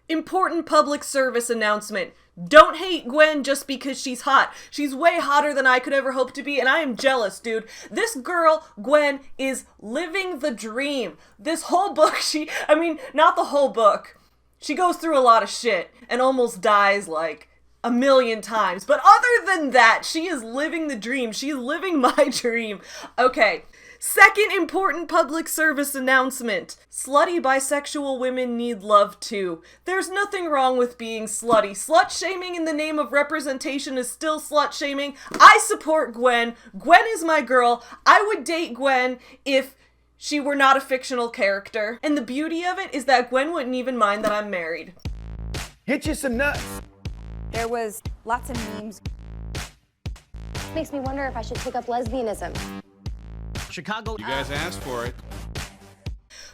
Important public service announcement. Don't hate Gwen just because she's hot. She's way hotter than I could ever hope to be, and I am jealous, dude. This girl, Gwen, is living the dream. This whole book, not the whole book. She goes through a lot of shit and almost dies like a million times. But other than that, she is living the dream. She's living my dream. Okay. Second important public service announcement. Slutty bisexual women need love too. There's nothing wrong with being slutty. Slut shaming in the name of representation is still slut shaming. I support Gwen. Gwen is my girl. I would date Gwen if she were not a fictional character. And the beauty of it is that Gwen wouldn't even mind that I'm married. Hit you some nuts. There was lots of memes. Makes me wonder if I should take up lesbianism. Chicago. You guys asked for it.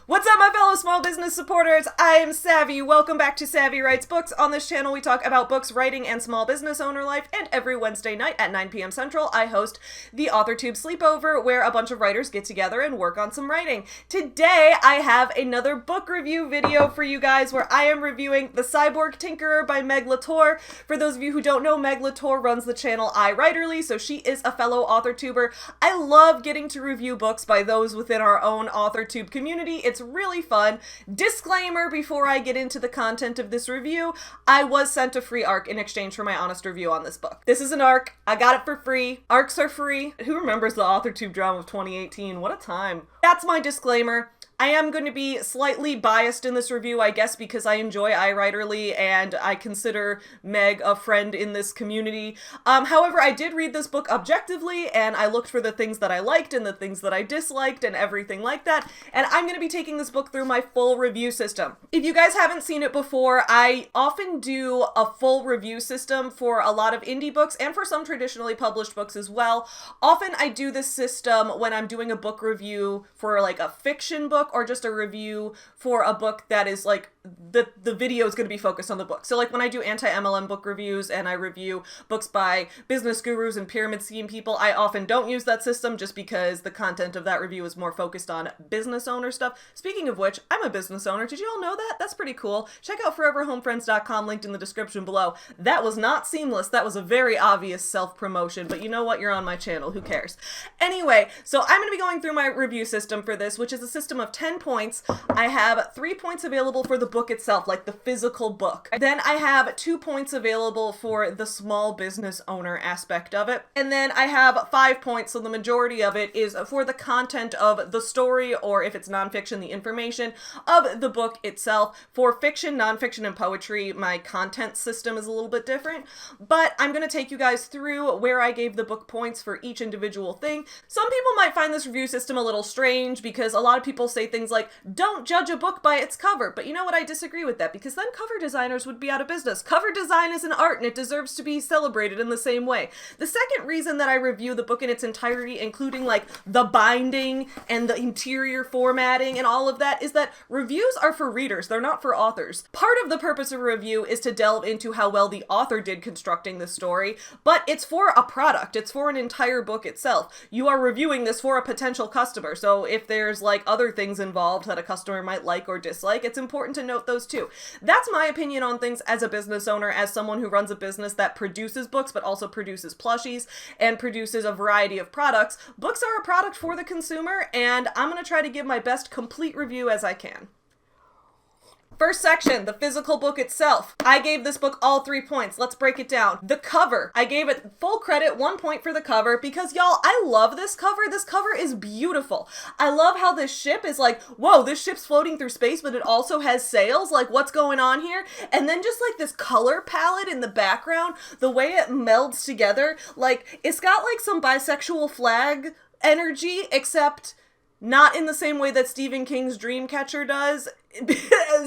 What's up, my fellow small business supporters? I am Savvy. Welcome back to Savvy Writes Books. On this channel, we talk about books, writing, and small business owner life. And every Wednesday night at 9 p.m. Central, I host the AuthorTube Sleepover, where a bunch of writers get together and work on some writing. Today, I have another book review video for you guys, where I am reviewing The Cyborg Tinkerer by Meg LaTorre. For those of you who don't know, Meg LaTorre runs the channel iWriterly, so she is a fellow AuthorTuber. I love getting to review books by those within our own AuthorTube community. It's really fun. Disclaimer before I get into the content of this review, I was sent a free ARC in exchange for my honest review on this book. This is an ARC. I got it for free. ARCs are free. Who remembers the AuthorTube drama of 2018? What a time. That's my disclaimer. I am going to be slightly biased in this review, I guess, because I enjoy iWriterly and I consider Meg a friend in this community. However, I did read this book objectively, and I looked for the things that I liked and the things that I disliked and everything like that, and I'm going to be taking this book through my full review system. If you guys haven't seen it before, I often do a full review system for a lot of indie books and for some traditionally published books as well. Often I do this system when I'm doing a book review for like a fiction book, or just a review for a book that is like, the video is going to be focused on the book. So like when I do anti-MLM book reviews and I review books by business gurus and pyramid scheme people, I often don't use that system just because the content of that review is more focused on business owner stuff. Speaking of which, I'm a business owner. Did you all know that? That's pretty cool. Check out foreverhomefriends.com, linked in the description below. That was not seamless. That was a very obvious self-promotion, but you know what? You're on my channel. Who cares? Anyway, so I'm going to be going through my review system for this, which is a system of 10 points. I have 3 points available for the book itself, like the physical book. Then I have 2 points available for the small business owner aspect of it. And then I have 5 points, so the majority of it is for the content of the story, or if it's nonfiction, the information of the book itself. For fiction, nonfiction, and poetry, my content system is a little bit different. But I'm going to take you guys through where I gave the book points for each individual thing. Some people might find this review system a little strange because a lot of people say things like, don't judge a book by its cover. But you know what? I disagree with that, because then cover designers would be out of business. Cover design is an art and it deserves to be celebrated in the same way. The second reason that I review the book in its entirety, including like the binding and the interior formatting and all of that, is that reviews are for readers. They're not for authors. Part of the purpose of a review is to delve into how well the author did constructing the story, but it's for a product. It's for an entire book itself. You are reviewing this for a potential customer. So if there's like other things involved that a customer might like or dislike, it's important to note those too. That's my opinion on things as a business owner, as someone who runs a business that produces books but also produces plushies and produces a variety of products. Books are a product for the consumer, and I'm going to try to give my best complete review as I can. First section, the physical book itself. I gave this book all 3 points. Let's break it down. The cover. I gave it full credit, 1 point for the cover, because y'all, I love this cover. This cover is beautiful. I love how this ship is like, whoa, this ship's floating through space, but it also has sails. Like, what's going on here? And then just like this color palette in the background, the way it melds together, like it's got like some bisexual flag energy, except not in the same way that Stephen King's Dreamcatcher does.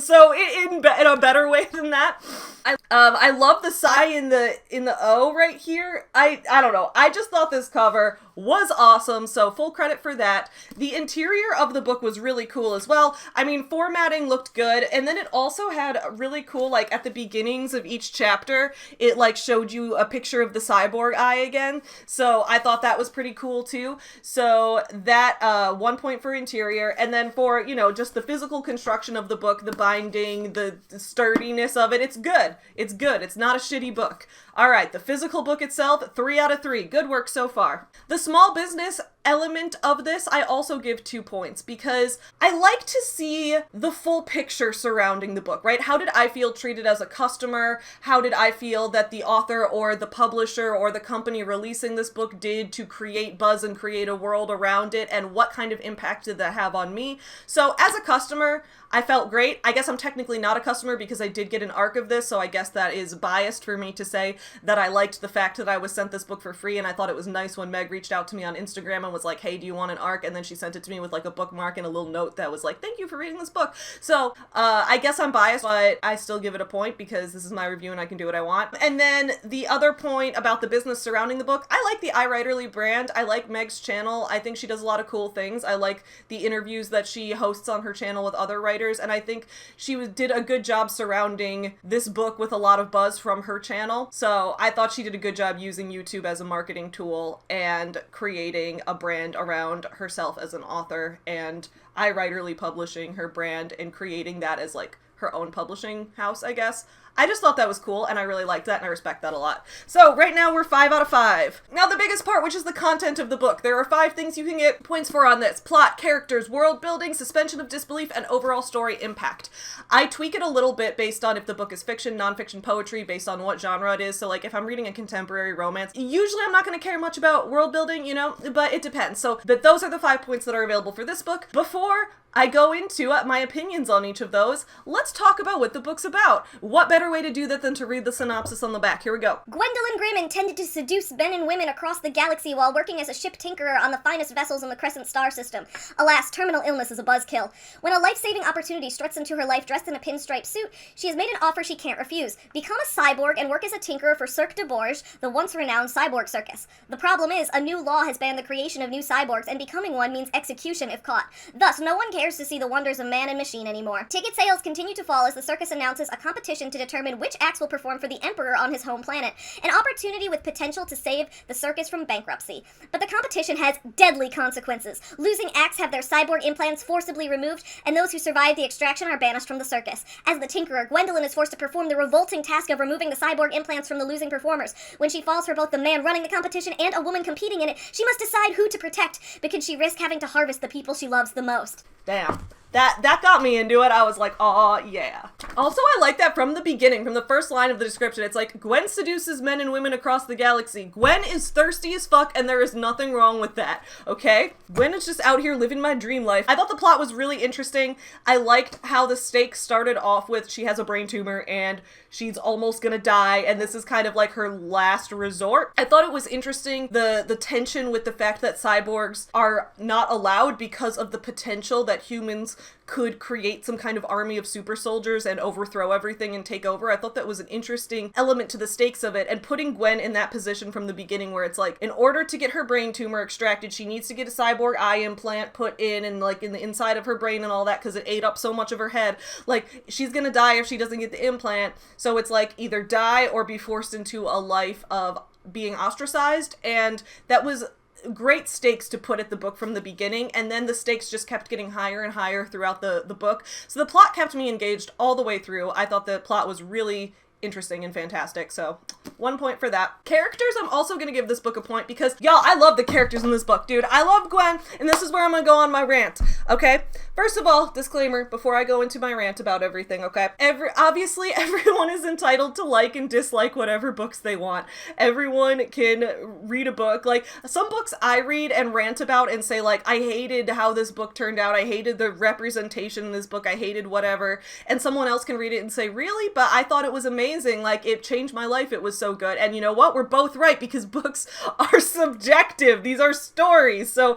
So in a better way than that. I love the sigh in the O right here. I don't know. I just thought this cover was awesome, so full credit for that. The interior of the book was really cool as well. I mean, formatting looked good, and then it also had a really cool, like, at the beginnings of each chapter, it, like, showed you a picture of the cyborg eye again, so I thought that was pretty cool, too. So that, 1 point for interior, and then for, you know, just the physical construction of the book, the binding, the sturdiness of it, it's good. It's good. It's not a shitty book. All right, the physical book itself, 3 out of 3. Good work so far. The small business element of this, I also give 2 points because I like to see the full picture surrounding the book, right? How did I feel treated as a customer? How did I feel that the author or the publisher or the company releasing this book did to create buzz and create a world around it? And what kind of impact did that have on me? So as a customer, I felt great. I guess I'm technically not a customer because I did get an arc of this, so I guess that is biased for me to say that I liked the fact that I was sent this book for free, and I thought it was nice when Meg reached out to me on Instagram and was like, hey, do you want an arc? And then she sent it to me with like a bookmark and a little note that was like, thank you for reading this book. So I guess I'm biased, but I still give it a point because this is my review and I can do what I want. And then the other point about the business surrounding the book, I like the iWriterly brand. I like Meg's channel. I think she does a lot of cool things. I like the interviews that she hosts on her channel with other writers, and I think she did a good job surrounding this book with a lot of buzz from her channel. So I thought she did a good job using YouTube as a marketing tool and creating a brand around herself as an author, and iWriterly publishing her brand and creating that as like her own publishing house, I guess. I just thought that was cool, and I really liked that, and I respect that a lot. So, right now, we're 5 out of 5. Now, the biggest part, which is the content of the book. There are 5 things you can get points for on this. Plot, characters, world building, suspension of disbelief, and overall story impact. I tweak it a little bit based on if the book is fiction, nonfiction, poetry, based on what genre it is. So, like, if I'm reading a contemporary romance, usually I'm not going to care much about world building, you know, but it depends. So, but those are the 5 points that are available for this book. Before I go into my opinions on each of those, let's talk about what the book's about. What better way to do that than to read the synopsis on the back? Here we go. Gwendolyn Grimm intended to seduce men and women across the galaxy while working as a ship tinkerer on the finest vessels in the Crescent Star system. Alas, terminal illness is a buzzkill. When a life-saving opportunity struts into her life dressed in a pinstripe suit, she is made an offer she can't refuse. Become a cyborg and work as a tinkerer for Cirque de Bourges, the once-renowned cyborg circus. The problem is, a new law has banned the creation of new cyborgs, and becoming one means execution if caught. Thus, no one cares to see the wonders of man and machine anymore. Ticket sales continue to fall as the circus announces a competition to determine which acts will perform for the Emperor on his home planet, an opportunity with potential to save the circus from bankruptcy. But the competition has deadly consequences. Losing acts have their cyborg implants forcibly removed, and those who survive the extraction are banished from the circus. As the Tinkerer, Gwendolyn is forced to perform the revolting task of removing the cyborg implants from the losing performers. When she falls for both the man running the competition and a woman competing in it, she must decide who to protect, but can she risk having to harvest the people she loves the most? Damn. That got me into it. I was like, aw, yeah. Also, I like that from the beginning, from the first line of the description. It's like, Gwen seduces men and women across the galaxy. Gwen is thirsty as fuck, and there is nothing wrong with that, okay? Gwen is just out here living my dream life. I thought the plot was really interesting. I liked how the stakes started off with she has a brain tumor, and she's almost gonna die, and this is kind of like her last resort. I thought it was interesting, the tension with the fact that cyborgs are not allowed because of the potential that humans could create some kind of army of super soldiers and overthrow everything and take over. I thought that was an interesting element to the stakes of it, and putting Gwen in that position from the beginning where it's like, in order to get her brain tumor extracted, she needs to get a cyborg eye implant put in and like in the inside of her brain and all that because it ate up so much of her head. Like, she's gonna die if she doesn't get the implant. So it's like either die or be forced into a life of being ostracized, and that was great stakes to put at the book from the beginning, and then the stakes just kept getting higher and higher throughout the book. So the plot kept me engaged all the way through. I thought the plot was really interesting and fantastic, so 1 point for that. Characters, I'm also gonna give this book a point because, y'all, I love the characters in this book, dude. I love Gwen, and this is where I'm gonna go on my rant, okay? First of all, disclaimer, before I go into my rant about everything, okay? Obviously, everyone is entitled to like and dislike whatever books they want. Everyone can read a book. Like, some books I read and rant about and say, like, I hated how this book turned out, I hated the representation in this book, I hated whatever, and someone else can read it and say, really? But I thought it was amazing. Like, it changed my life. It was so good. And you know what? We're both right because books are subjective. These are stories. So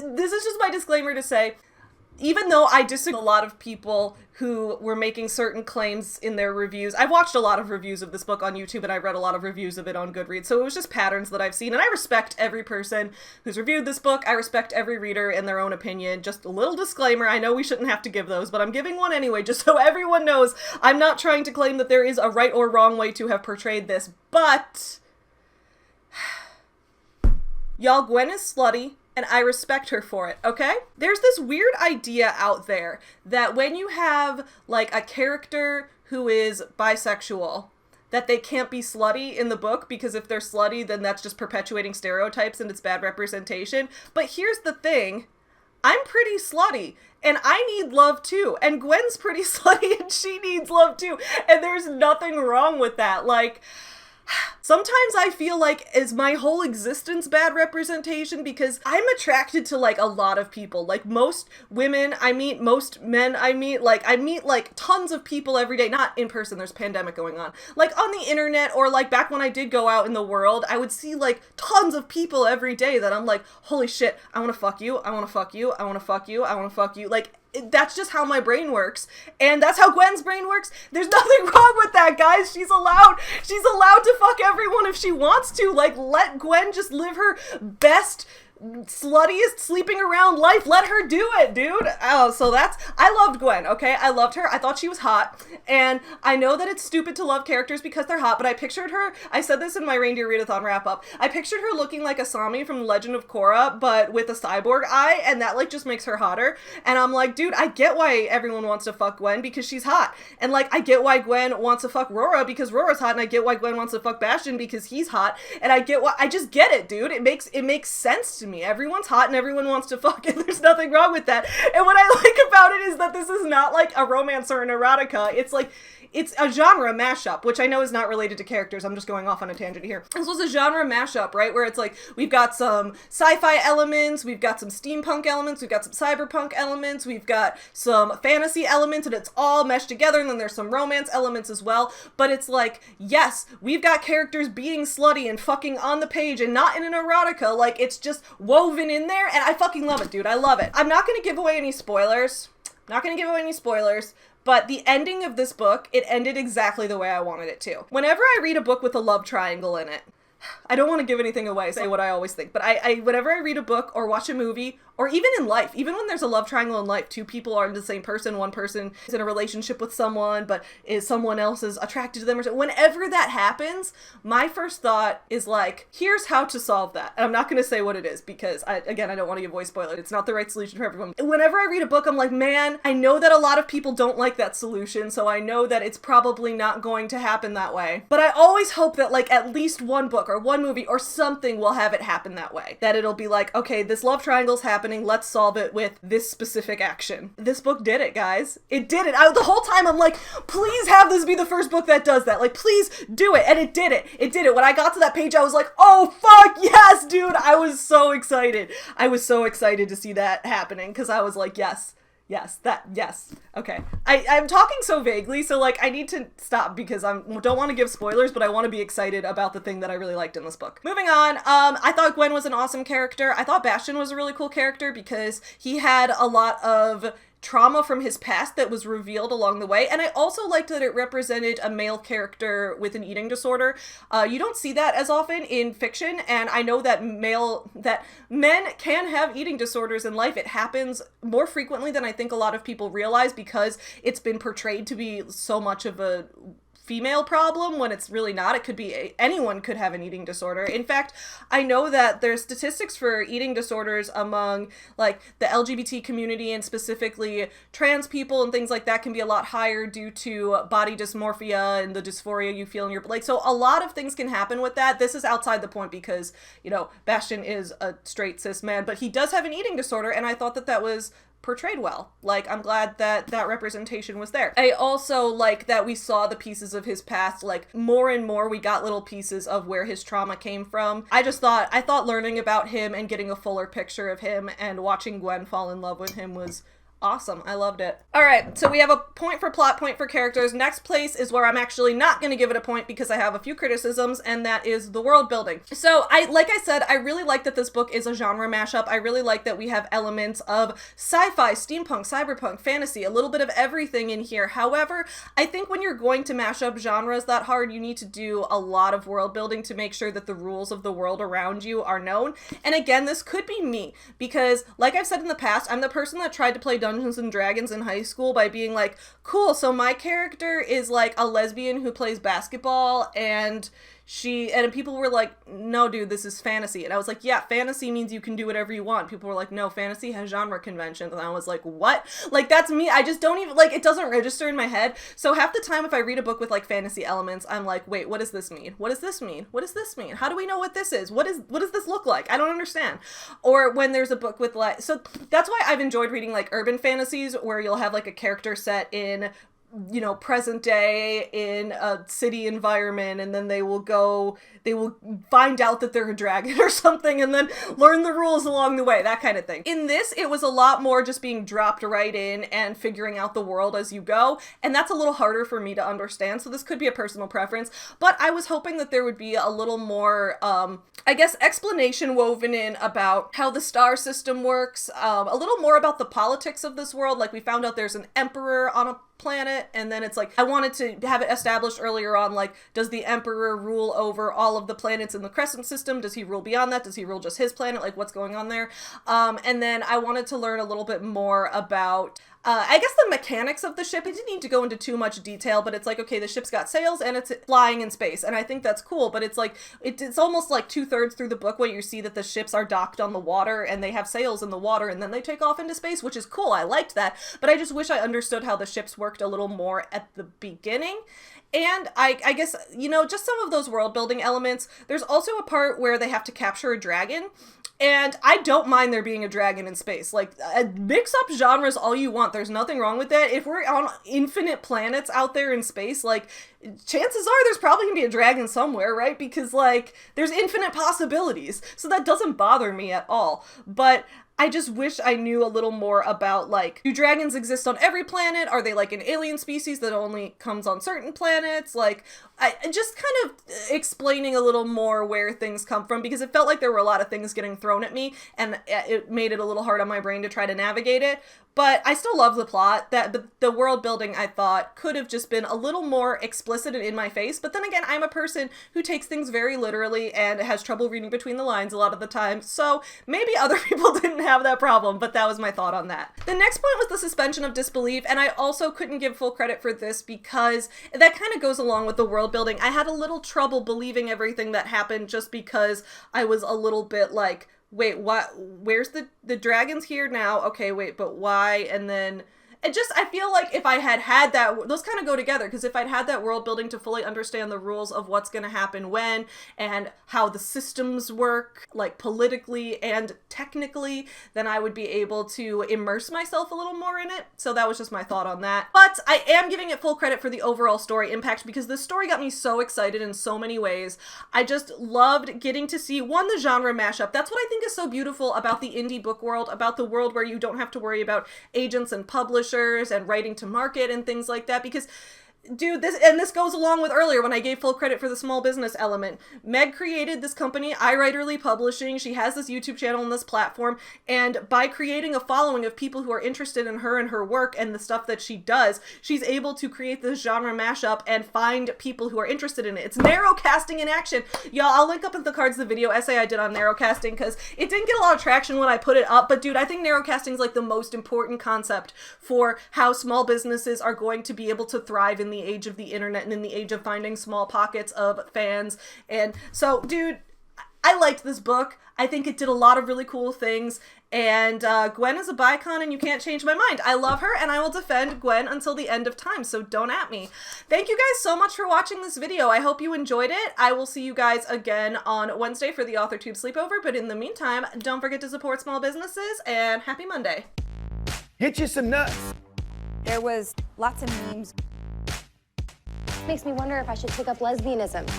this is just my disclaimer to say, even though I disagree with a lot of people who were making certain claims in their reviews. I've watched a lot of reviews of this book on YouTube, and I read a lot of reviews of it on Goodreads, so it was just patterns that I've seen, and I respect every person who's reviewed this book. I respect every reader in their own opinion. Just a little disclaimer, I know we shouldn't have to give those, but I'm giving one anyway, just so everyone knows I'm not trying to claim that there is a right or wrong way to have portrayed this, but y'all, Gwen is slutty, and I respect her for it, okay? There's this weird idea out there that when you have, like, a character who is bisexual, that they can't be slutty in the book, because if they're slutty, then that's just perpetuating stereotypes and it's bad representation. But here's the thing. I'm pretty slutty, and I need love too, and Gwen's pretty slutty, and she needs love too, and there's nothing wrong with that. Like, sometimes I feel like, is my whole existence bad representation? Because I'm attracted to, like, a lot of people. Like, most women I meet, most men I meet, I meet, tons of people every day. Not in person, there's a pandemic going on. Like, on the internet, or, back when I did go out in the world, I would see, tons of people every day that I'm like, holy shit, I wanna fuck you, I wanna fuck you, I wanna fuck you, I wanna fuck you. That's just how my brain works, and that's how Gwen's brain works. There's nothing wrong with that, guys. She's allowed to fuck everyone if she wants to. Let Gwen just live her best, sluttiest sleeping around life. Let her do it, dude. Oh, so I loved Gwen, okay? I loved her. I thought she was hot, and I know that it's stupid to love characters because they're hot, but I pictured her, I said this in my Reindeer Readathon wrap-up, I pictured her looking like Asami from Legend of Korra, but with a cyborg eye, and that, just makes her hotter, and I'm like, dude, I get why everyone wants to fuck Gwen, because she's hot, and, I get why Gwen wants to fuck Rora, because Rora's hot, and I get why Gwen wants to fuck Bastion, because he's hot, and I just get it, dude. It makes sense to me. Everyone's hot and everyone wants to fuck, and there's nothing wrong with that. And what I like about it is that this is not a romance or an erotica. It's a genre mashup, which I know is not related to characters. I'm just going off on a tangent here. This was a genre mashup, right? Where it's we've got some sci-fi elements, we've got some steampunk elements, we've got some cyberpunk elements, we've got some fantasy elements, and it's all meshed together, and then there's some romance elements as well. But it's yes, we've got characters being slutty and fucking on the page, and not in an erotica. It's just woven in there, and I fucking love it, dude. I love it. I'm not gonna give away any spoilers. But the ending of this book, it ended exactly the way I wanted it to. Whenever I read a book with a love triangle in it, I don't want to give anything away, say what I always think, but whenever I read a book or watch a movie, or even in life, even when there's a love triangle in life, two people are the same person, one person is in a relationship with someone, but someone else is attracted to them, or whenever that happens, my first thought is here's how to solve that. And I'm not going to say what it is, because I don't want to give away spoilers. It's not the right solution for everyone. Whenever I read a book, I'm like, man, I know that a lot of people don't like that solution, so I know that it's probably not going to happen that way. But I always hope that at least one book or one movie or something will have it happen that way. That it'll be okay, this love triangle's happening, let's solve it with this specific action. This book did it, guys. It did it. The whole time I'm like, please have this be the first book that does that. Please do it. And it did it. It did it. When I got to that page, I was like, oh fuck yes, dude. I was so excited. I was so excited to see that happening, because I was like, yes. Yes. Okay. I'm talking so vaguely, so I need to stop, because I don't want to give spoilers, but I want to be excited about the thing that I really liked in this book. Moving on, I thought Gwen was an awesome character. I thought Bastion was a really cool character, because he had a lot of trauma from his past that was revealed along the way, and I also liked that it represented a male character with an eating disorder. You don't see that as often in fiction, and I know that men can have eating disorders in life. It happens more frequently than I think a lot of people realize, because it's been portrayed to be so much of a female problem when it's really not. It could be anyone could have an eating disorder. In fact, I know that there's statistics for eating disorders among the LGBT community, and specifically trans people and things like that can be a lot higher due to body dysmorphia and the dysphoria you feel in your so a lot of things can happen with that. This is outside the point, because Bastion is a straight cis man, but he does have an eating disorder, and I thought that was portrayed well. I'm glad that representation was there. I also like that we saw the pieces of his past, more and more we got little pieces of where his trauma came from. I thought learning about him and getting a fuller picture of him and watching Gwen fall in love with him was Awesome. I loved it. All right, so we have a point for plot, point for characters. Next place is where I'm actually not going to give it a point because I have a few criticisms, and that is the world building. So like I said, I really like that this book is a genre mashup. I really like that we have elements of sci-fi, steampunk, cyberpunk, fantasy, a little bit of everything in here. However, I think when you're going to mash up genres that hard, you need to do a lot of world building to make sure that the rules of the world around you are known. And again, this could be me because, like I've said in the past, I'm the person that tried to play Dungeons and Dragons in high school by being like, cool, so my character is like a lesbian who plays basketball, and people were like, no dude, this is fantasy. And I was like, yeah, fantasy means you can do whatever you want. People were like, no, fantasy has genre conventions. And I was like, what? Like, that's me. I just don't even, like, it doesn't register in my head. So half the time if I read a book with like fantasy elements, I'm like, wait, what does this mean? What does this mean? What does this mean? How do we know what this is? What does this look like? I don't understand. Or when there's a book with like, so that's why I've enjoyed reading like urban fantasies where you'll have like a character set in, you know, present day in a city environment, and then they will find out that they're a dragon or something and then learn the rules along the way, that kind of thing. In this, it was a lot more just being dropped right in and figuring out the world as you go, and that's a little harder for me to understand, so this could be a personal preference, but I was hoping that there would be a little more, I guess, explanation woven in about how the star system works, a little more about the politics of this world. Like, we found out there's an emperor on a planet, and then it's like, I wanted to have it established earlier on, like, does the emperor rule over all of the planets in the Crescent system? Does he rule beyond that? Does he rule just his planet? Like, what's going on there? And then I wanted to learn a little bit more about I guess the mechanics of the ship. It didn't need to go into too much detail, but it's like, okay, the ship's got sails and it's flying in space, and I think that's cool, but it's like, it's almost like 2/3 through the book where you see that the ships are docked on the water and they have sails in the water and then they take off into space, which is cool. I liked that, but I just wish I understood how the ships worked a little more at the beginning. And I guess, you know, just some of those world building elements. There's also a part where they have to capture a dragon, and I don't mind there being a dragon in space. Like, mix up genres all you want. There's nothing wrong with that. If we're on infinite planets out there in space, like, chances are there's probably gonna be a dragon somewhere, right? Because, like, there's infinite possibilities. So that doesn't bother me at all. But I just wish I knew a little more about, like, do dragons exist on every planet? Are they like an alien species that only comes on certain planets? Like, I just kind of explaining a little more where things come from, because it felt like there were a lot of things getting thrown at me, and it made it a little hard on my brain to try to navigate it. But I still love the plot. The world building, I thought, could have just been a little more explicit and in my face. But then again, I'm a person who takes things very literally and has trouble reading between the lines a lot of the time. So maybe other people didn't have that problem, but that was my thought on that. The next point was the suspension of disbelief, and I also couldn't give full credit for this because that kind of goes along with the world building. I had a little trouble believing everything that happened just because I was a little bit like, wait, what? Where's the dragon's here now? Okay, wait, but why? And then I feel like if I had that, those kind of go together, because if I'd had that world building to fully understand the rules of what's going to happen when and how the systems work, like politically and technically, then I would be able to immerse myself a little more in it. So that was just my thought on that. But I am giving it full credit for the overall story impact, because this story got me so excited in so many ways. I just loved getting to see, one, the genre mashup. That's what I think is so beautiful about the indie book world, about the world where you don't have to worry about agents and publishers and writing to market and things like that, because dude, this goes along with earlier when I gave full credit for the small business element. Meg created this company, iWriterly Publishing. She has this YouTube channel and this platform, and by creating a following of people who are interested in her and her work and the stuff that she does, she's able to create this genre mashup and find people who are interested in it. It's narrowcasting in action. Y'all, I'll link up in the cards the video essay I did on narrowcasting, because it didn't get a lot of traction when I put it up, but dude, I think narrowcasting is like the most important concept for how small businesses are going to be able to thrive in the age of the internet and in the age of finding small pockets of fans. And so, dude, I liked this book. I think it did a lot of really cool things, and Gwen is a bicon and you can't change my mind. I love her, and I will defend Gwen until the end of time, so don't at me. Thank you guys so much for watching this video. I hope you enjoyed it. I will see you guys again on Wednesday for the AuthorTube sleepover, but in the meantime, don't forget to support small businesses, and happy Monday. Hit you some nuts. There was lots of memes. Makes me wonder if I should take up lesbianism.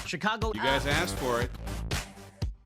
Chicago. You guys asked for it.